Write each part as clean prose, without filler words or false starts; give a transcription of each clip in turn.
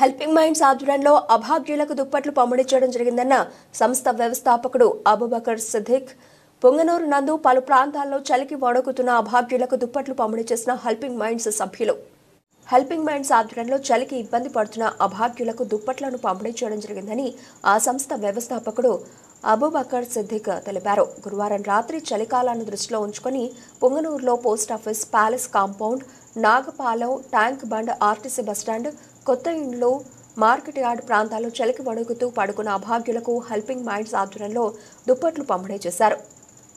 Helping minds ఆధ్వర్యంలో అభాగ్యులకు దుప్పట్లు పంపిణీ చేయడం జరిగిందన్న సంస్థ వ్యవస్థాపకుడు అబూబకర్ సిద్దిక్. పొంగనూరు నందు పలు ప్రాంతాల్లో చలికి వణుకుతున్న అభాగ్యులకు దుప్పట్లు పంపిణీ చేసిన హెల్పింగ్ మైండ్స్ సభ్యులు. హెల్పింగ్ మైండ్స్ ఆధ్వర్యంలో చలికి ఇబ్బంది పడుతున్న అభాగ్యులకు దుప్పట్లను పంపిణీ చేయడం జరిగిందని ఆ సంస్థ వ్యవస్థాపకుడు అబూబకర్ సిద్దిక్ తెలిపారు. గురువారం రాత్రి చలికాలాన్ని దృష్టిలో ఉంచుకొని పొంగనూరులో post office, palace compound, Nagapalem, tank bund, RTC bus stand, కొత్త ఇండ్లు, మార్కెట్ యార్డ్ ప్రాంతాల్లో చలికి వణుకుతూ పడుకున్న అభాగ్యులకు హెల్పింగ్ మైండ్స్ ఆధ్వర్యంలో దుప్పట్లు పంపిణీ చేశారు.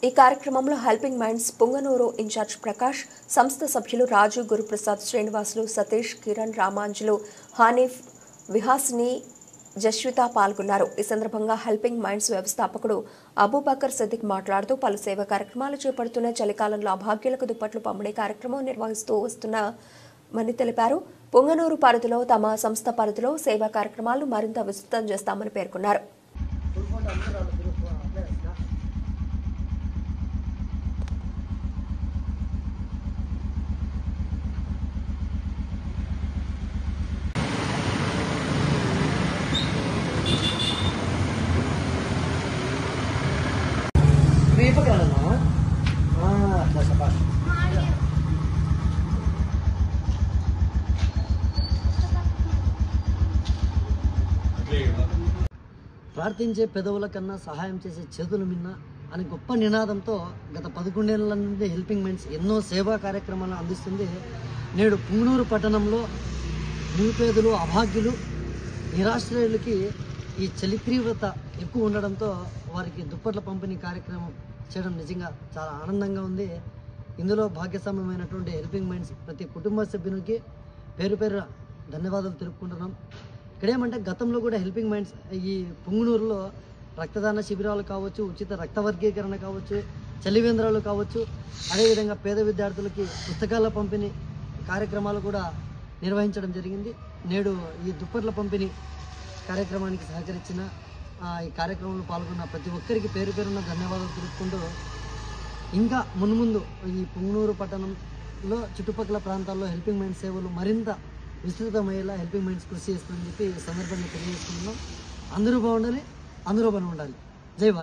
ఈ కార్యక్రమంలో helping minds Punganur incharge Prakash, సంస్థ సభ్యులు రాజు, గురుప్రసాద్, శ్రీనివాసులు, సతీష్, కిరణ్, రామాంజులు, హానీఫ్, విహాసిని, జస్విత పాల్గొన్నారు. ఈ సందర్భంగా హెల్పింగ్ మైండ్స్ వ్యవస్థాపకుడు అబూబకర్ సిద్దిక్ మాట్లాడుతూ పలు సేవా కార్యక్రమాలు చేపడుతున్న చలికాలంలో అభాగ్యులకు దుప్పట్లు పంపిణీ కార్యక్రమం నిర్వహిస్తూ వస్తున్నామని తెలిపారు. పొంగనూరు పరిధిలో తమ సంస్థ పరిధిలో సేవా కార్యక్రమాలను మరింత విస్తృతం చేస్తామని పేర్కొన్నారు. ప్రార్థించే పెదవుల కన్నా సహాయం చేసే చేతుల మిన్న అనే గొప్ప నినాదంతో గత 11 ఏళ్ల నుండి హెల్పింగ్ మైండ్స్ ఎన్నో సేవా కార్యక్రమాలను అందిస్తుంది. నేడు పుంగనూరు పట్టణంలో నిరుపేదలు, అభాగ్యులు, నిరాశ్రయులకి ఈ చలి తీవ్రత ఎక్కువ ఉండడంతో వారికి దుప్పట్ల పంపిణీ కార్యక్రమం చేయడం నిజంగా చాలా ఆనందంగా ఉంది. ఇందులో భాగ్యస్వామ్యమైనటువంటి హెల్పింగ్ మైండ్స్ ప్రతి కుటుంబ సభ్యునికి పేరు పేరు ధన్యవాదాలు తెలుపుకుంటున్నాం. ఇక్కడేమంటే గతంలో కూడా హెల్పింగ్ మైండ్స్ ఈ పుంగనూరులో రక్తదాన శిబిరాలు కావచ్చు, ఉచిత రక్త వర్గీకరణ కావచ్చు, చలివేంద్రాలు కావచ్చు, అదేవిధంగా పేద విద్యార్థులకి పుస్తకాల పంపిణీ కార్యక్రమాలు కూడా నిర్వహించడం జరిగింది. నేడు ఈ దుప్పట్ల పంపిణీ కార్యక్రమానికి సహకరించిన ఈ కార్యక్రమంలో పాల్గొన్న ప్రతి ఒక్కరికి పేరు పేరున్న ధన్యవాదాలు తెలుపుకుంటూ ఇంకా మున్ముందు ఈ పుంగనూరు పట్టణంలో చుట్టుపక్కల ప్రాంతాల్లో హెల్పింగ్ మైండ్స్ సేవలు మరింత విస్తృతమయ్యేలా హెల్పింగ్ మైండ్స్ కృషి చేస్తుందని చెప్పి సందర్భంగా తెలియజేస్తున్నాం. అందరూ బాగుండాలి, అందరూ పని ఉండాలి.